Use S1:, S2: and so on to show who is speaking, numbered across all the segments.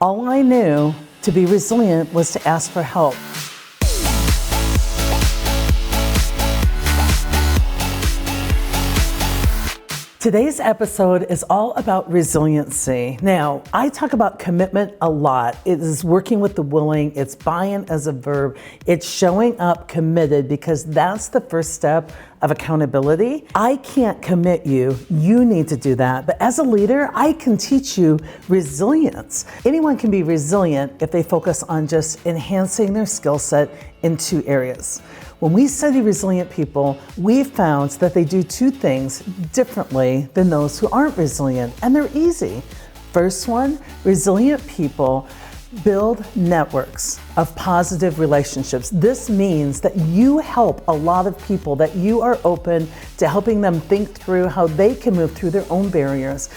S1: All I knew to be resilient was to ask for help. Today's episode is all about resiliency. Now, I talk about commitment a lot. It is working with the willing, it's buy-in as a verb, it's showing up committed because that's the first step of accountability. I can't commit you, you need to do that. But as a leader, I can teach you resilience. Anyone can be resilient if they focus on just enhancing their skill set in two areas. When we study resilient people, we found that they do two things differently than those who aren't resilient, and they're easy. First one, resilient people build networks of positive relationships. This means that you help a lot of people, that you are open to helping them think through how they can move through their own barriers.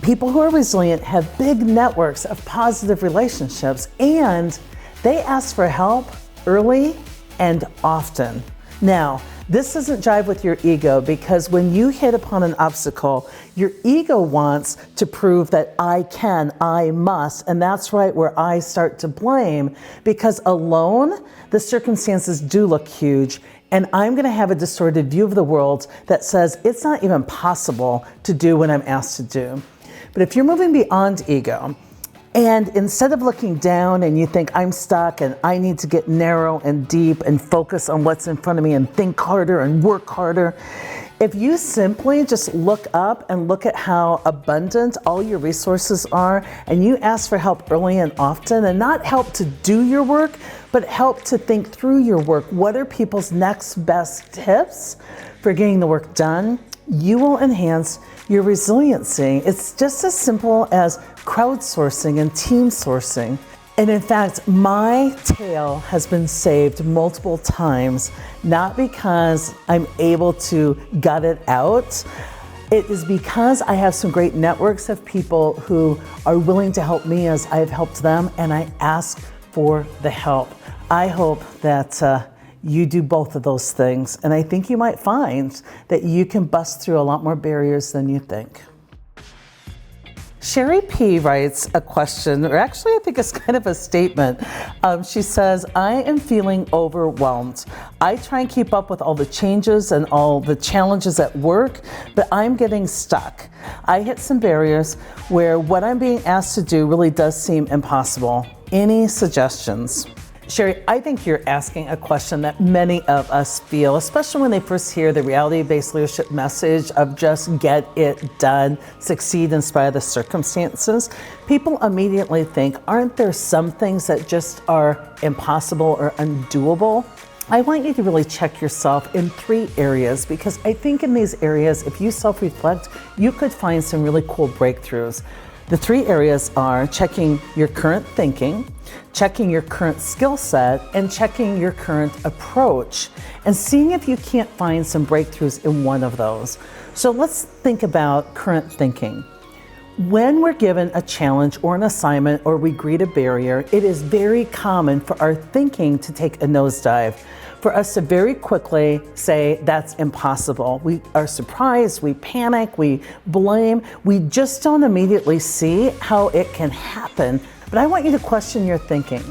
S1: People who are resilient have big networks of positive relationships, and they ask for help early and often. Now, this doesn't jive with your ego because when you hit upon an obstacle, your ego wants to prove that I can, I must, and that's right where I start to blame because alone, the circumstances do look huge and I'm gonna have a distorted view of the world that says it's not even possible to do what I'm asked to do. But if you're moving beyond ego, and instead of looking down and you think I'm stuck and I need to get narrow and deep and focus on what's in front of me and think harder and work harder, if you simply just look up and look at how abundant all your resources are and you ask for help early and often and not help to do your work, but help to think through your work. What are people's next best tips for getting the work done? You will enhance your resiliency. It's just as simple as crowdsourcing and team sourcing. And in fact, my tail has been saved multiple times, not because I'm able to gut it out. It is because I have some great networks of people who are willing to help me as I've helped them, and I ask for the help. I hope that you do both of those things, and I think you might find that you can bust through a lot more barriers than you think. Sherry P. writes a question, or actually I think it's kind of a statement. She says, I am feeling overwhelmed. I try and keep up with all the changes and all the challenges at work, but I'm getting stuck. I hit some barriers where what I'm being asked to do really does seem impossible. Any suggestions? Sherry, I think you're asking a question that many of us feel, especially when they first hear the reality-based leadership message of just get it done, succeed in spite of the circumstances. People immediately think, aren't there some things that just are impossible or undoable? I want you to really check yourself in three areas because I think in these areas, if you self-reflect, you could find some really cool breakthroughs. The three areas are checking your current thinking, checking your current skill set, and checking your current approach, and seeing if you can't find some breakthroughs in one of those. So let's think about current thinking. When we're given a challenge or an assignment or we greet a barrier, it is very common for our thinking to take a nosedive, for us to very quickly say, that's impossible. We are surprised, we panic, we blame, we just don't immediately see how it can happen. But I want you to question your thinking.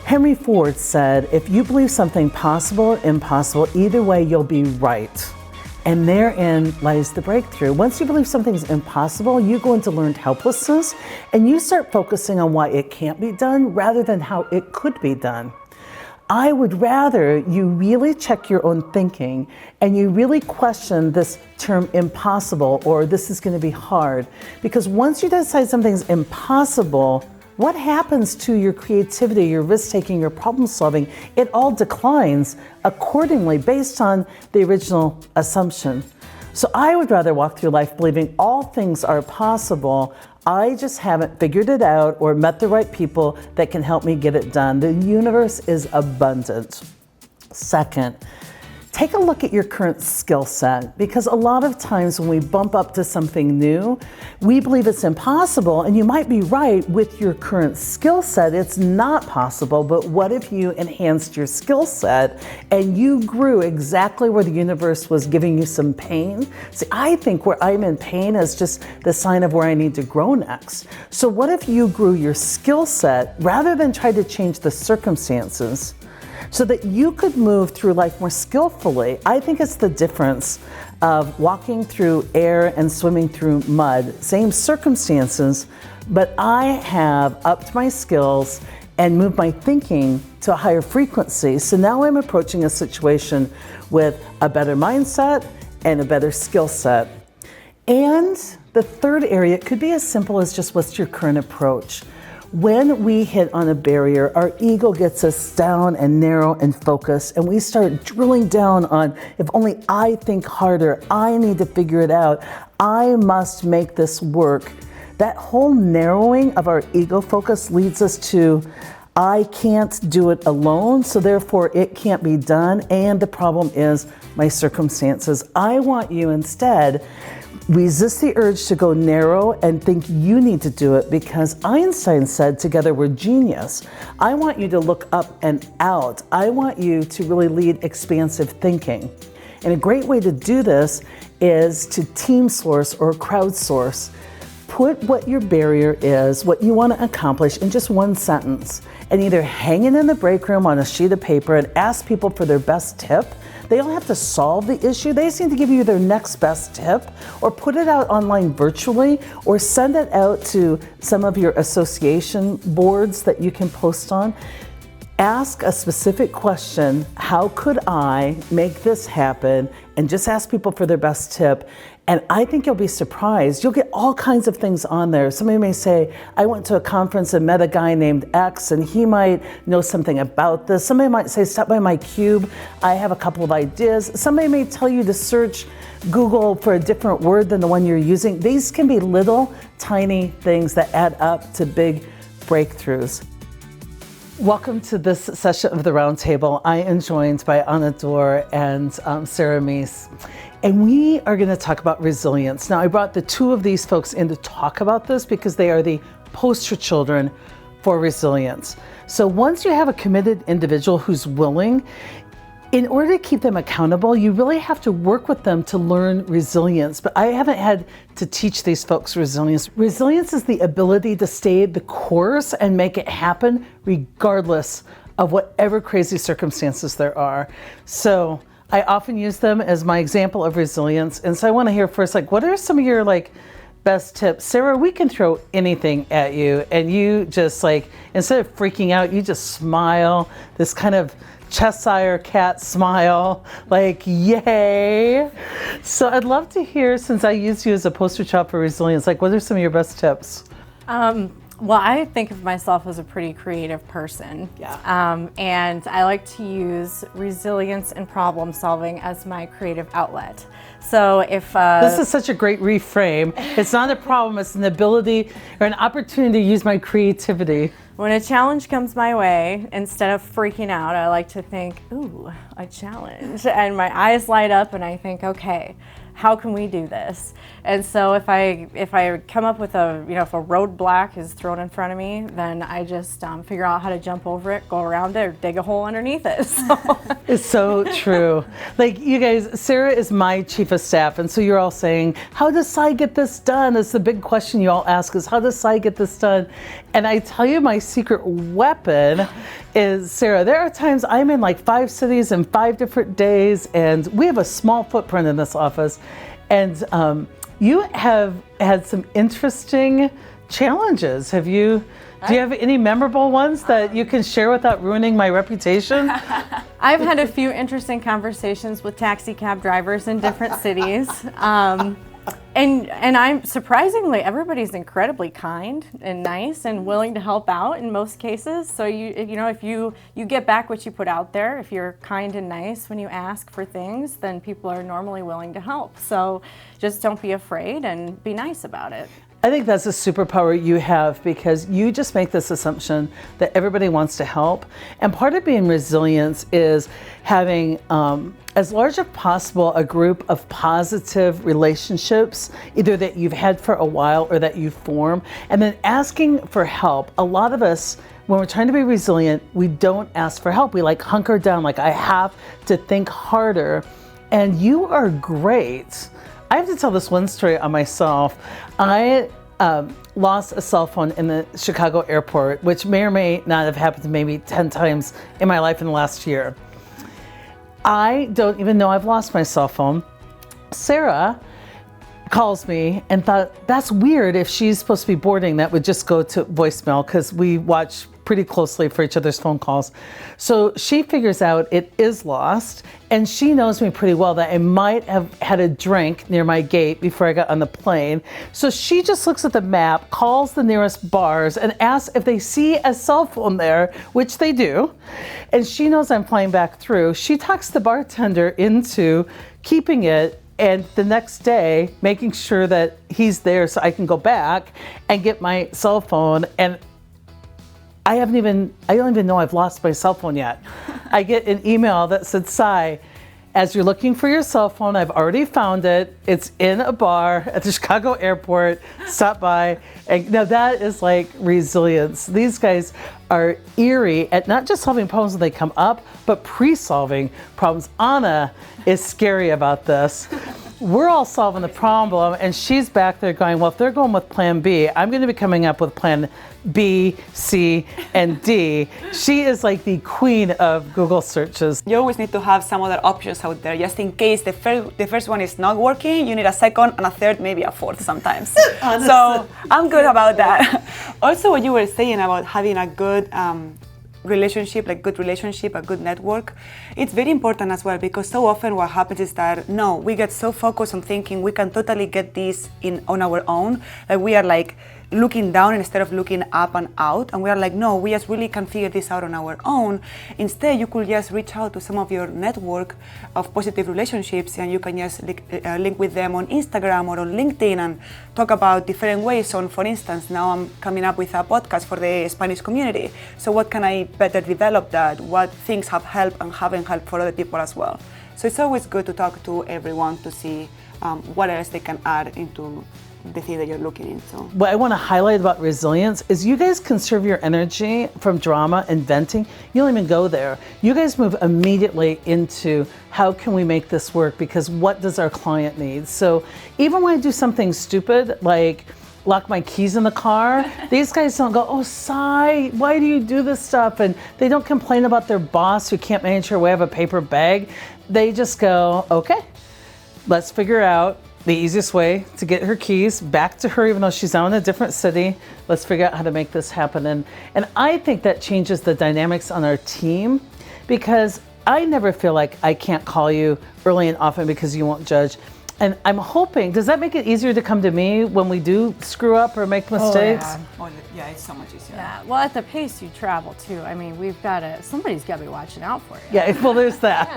S1: Henry Ford said, if you believe something possible or impossible, either way you'll be right. And therein lies the breakthrough. Once you believe something's impossible, you go into learned helplessness and you start focusing on why it can't be done rather than how it could be done. I would rather you really check your own thinking and you really question this term impossible or this is going to be hard. Because once you decide something's impossible, what happens to your creativity, your risk-taking, your problem-solving? It all declines accordingly based on the original assumption. So I would rather walk through life believing all things are possible. I just haven't figured it out or met the right people that can help me get it done. The universe is abundant. Second, take a look at your current skill set, because a lot of times when we bump up to something new, we believe it's impossible, and you might be right. With your current skill set, it's not possible, but what if you enhanced your skill set and you grew exactly where the universe was giving you some pain? See, I think where I'm in pain is just the sign of where I need to grow next. So what if you grew your skill set rather than try to change the circumstances, so that you could move through life more skillfully? I think it's the difference of walking through air and swimming through mud. Same circumstances, but I have upped my skills and moved my thinking to a higher frequency. So now I'm approaching a situation with a better mindset and a better skill set. And the third area, it could be as simple as just what's your current approach. When we hit on a barrier, our ego gets us down and narrow and focused, and we start drilling down on, if only I think harder, I need to figure it out, I must make this work. That whole narrowing of our ego focus leads us to, I can't do it alone, so therefore it can't be done, and the problem is my circumstances. I want you instead resist the urge to go narrow and think you need to do it, because Einstein said together we're genius. I want you to look up and out. I want you to really lead expansive thinking. And a great way to do this is to team source or crowdsource. Put what your barrier is, what you want to accomplish, in just one sentence, and either hang it in the break room on a sheet of paper and ask people for their best tip. They don't have to solve the issue. They just need to give you their next best tip, or put it out online virtually, or send it out to some of your association boards that you can post on. Ask a specific question. How could I make this happen? And just ask people for their best tip. And I think you'll be surprised. You'll get all kinds of things on there. Somebody may say, I went to a conference and met a guy named X, and he might know something about this. Somebody might say, stop by my cube. I have a couple of ideas. Somebody may tell you to search Google for a different word than the one you're using. These can be little, tiny things that add up to big breakthroughs. Welcome to this session of the Roundtable. I am joined by Anna Dorr and Sarah Meese, and we are going to talk about resilience. Now, I brought the two of these folks in to talk about this because they are the poster children for resilience. So once you have a committed individual who's willing, in order to keep them accountable, you really have to work with them to learn resilience. But I haven't had to teach these folks resilience. Resilience is the ability to stay the course and make it happen regardless of whatever crazy circumstances there are. So I often use them as my example of resilience. And so I want to hear first, what are some of your best tips? Sarah, we can throw anything at you, and you just instead of freaking out, you just smile, this kind of Cheshire cat smile, yay. So I'd love to hear, since I used you as a poster child for resilience, what are some of your best tips?
S2: Well, I think of myself as a pretty creative person.
S1: Yeah.
S2: And I like to use resilience and problem solving as my creative outlet. So if
S1: this is such a great reframe. It's not a problem, it's an ability or an opportunity to use my creativity.
S2: When a challenge comes my way, instead of freaking out, I like to think, ooh, a challenge. And my eyes light up and I think, okay, how can we do this? And so if I come up with if a roadblock is thrown in front of me, then I just figure out how to jump over it, go around it, or dig a hole underneath it. So.
S1: It's so true. You guys, Sarah is my chief of staff, and so you're all saying, how does Cy get this done? It's the big question you all ask is, how does Cy get this done? And I tell you, my secret weapon is, Sarah, there are times I'm in 5 cities in 5 different days, and we have a small footprint in this office. And you have had some interesting challenges. Do you have any memorable ones that you can share without ruining my reputation?
S2: I've had a few interesting conversations with taxi cab drivers in different cities. And I'm surprisingly, everybody's incredibly kind and nice and willing to help out in most cases. So if you get back what you put out there, if you're kind and nice when you ask for things, then people are normally willing to help. So just don't be afraid and be nice about it.
S1: I think that's a superpower you have because you just make this assumption that everybody wants to help. And part of being resilient is having, as large as possible, a group of positive relationships, either that you've had for a while or that you form, and then asking for help. A lot of us, when we're trying to be resilient, we don't ask for help. We like hunker down, like I have to think harder. And you are great. I have to tell this one story on myself. I lost a cell phone in the Chicago airport, which may or may not have happened maybe 10 times in my life in the last year. I don't even know I've lost my cell phone. Sarah calls me and thought, that's weird. If she's supposed to be boarding, that would just go to voicemail because we watch pretty closely for each other's phone calls. So she figures out it is lost, and she knows me pretty well that I might have had a drink near my gate before I got on the plane. So she just looks at the map, calls the nearest bars, and asks if they see a cell phone there, which they do. And she knows I'm flying back through. She talks the bartender into keeping it, and the next day making sure that he's there so I can go back and get my cell phone. And I don't even know I've lost my cell phone yet. I get an email that said, Sai, as you're looking for your cell phone, I've already found it. It's in a bar at the Chicago airport. Stop by. And now that is like resilience. These guys are eerie at not just solving problems when they come up, but pre-solving problems. Anna is scary about this. We're all solving the problem, and she's back there going, well, if they're going with plan B, I'm going to be coming up with plan B, C, and D. She is like the queen of Google searches.
S3: You always need to have some other options out there, just in case the first one is not working. You need a second and a third, maybe a fourth sometimes. So I'm good about that. Also, what you were saying about having a good relationship, a good network, it's very important as well, because so often what happens is that we get so focused on thinking we can totally get this on our own, that we are like looking down instead of looking up and out, and we are like, no, we just really can figure this out on our own. Instead, you could just reach out to some of your network of positive relationships, and you can just link with them on Instagram or on LinkedIn and talk about different ways. On, for instance, now I'm coming up with a podcast for the Spanish community. So what can I better develop that? What things have helped and haven't helped for other people as well? So it's always good to talk to everyone to see what else they can add into the thing that you're looking into.
S1: What I want to highlight about resilience is you guys conserve your energy from drama and venting. You don't even go there. You guys move immediately into how can we make this work, because what does our client need? So even when I do something stupid like lock my keys in the car, these guys don't go, oh, Sai, why do you do this stuff? And they don't complain about their boss who can't manage her way of a paper bag. They just go, okay, let's figure out the easiest way to get her keys back to her, even though she's now in a different city. Let's figure out how to make this happen. And I think that changes the dynamics on our team, because I never feel like I can't call you early and often because you won't judge. And I'm hoping, does that make it easier to come to me when we do screw up or make mistakes?
S3: Yeah, it's so much easier.
S2: Yeah, well, at the pace you travel too, I mean, somebody's got to be watching out for you.
S1: Yeah, well, there's that.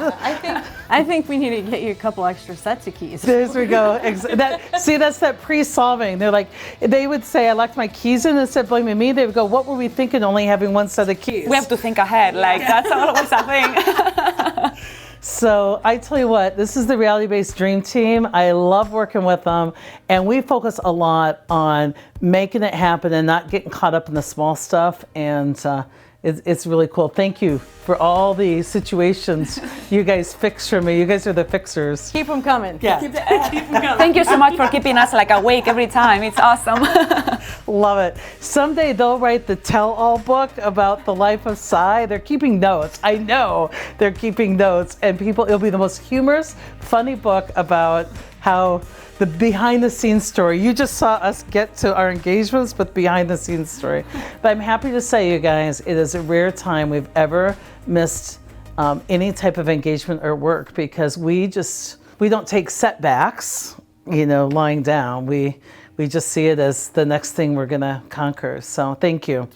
S2: Yeah, I think we need to get you a couple extra sets of keys.
S1: There we go. That's that pre-solving. They're like, they would say, I locked my keys in, instead of blaming me, they would go, what were we thinking only having one set of keys?
S3: We have to think ahead, that's always a thing.
S1: So I tell you what, this is the Reality-Based Dream Team. I love working with them, and we focus a lot on making it happen and not getting caught up in the small stuff, and it's really cool. Thank you for all the situations you guys fix for me. You guys are the fixers.
S2: Keep them coming.
S1: Yeah.
S2: Keep them coming.
S3: Thank you so much for keeping us awake every time. It's awesome.
S1: Love it. Someday they'll write the tell-all book about the life of Sai. They're keeping notes. I know they're keeping notes, and it'll be the most humorous, funny book about how the behind-the-scenes story. You just saw us get to our engagements, but behind-the-scenes story. But I'm happy to say, you guys, it is a rare time we've ever missed any type of engagement or work, because we don't take setbacks, lying down. We just see it as the next thing we're gonna conquer. So thank you.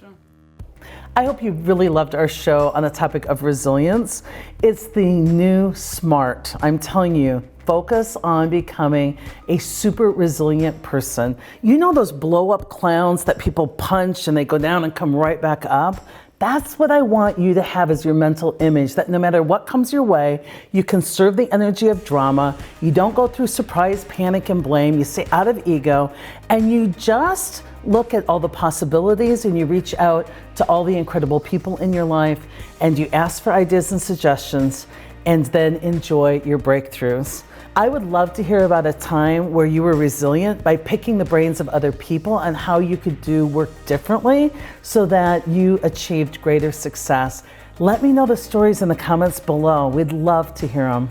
S1: I hope you really loved our show on the topic of resilience. It's the new smart. I'm telling you, focus on becoming a super resilient person. You know those blow up clowns that people punch and they go down and come right back up? That's what I want you to have as your mental image, that no matter what comes your way, you conserve the energy of drama, you don't go through surprise, panic, and blame, you stay out of ego, and you just look at all the possibilities and you reach out to all the incredible people in your life and you ask for ideas and suggestions and then enjoy your breakthroughs. I would love to hear about a time where you were resilient by picking the brains of other people and how you could do work differently so that you achieved greater success. Let me know the stories in the comments below. We'd love to hear them.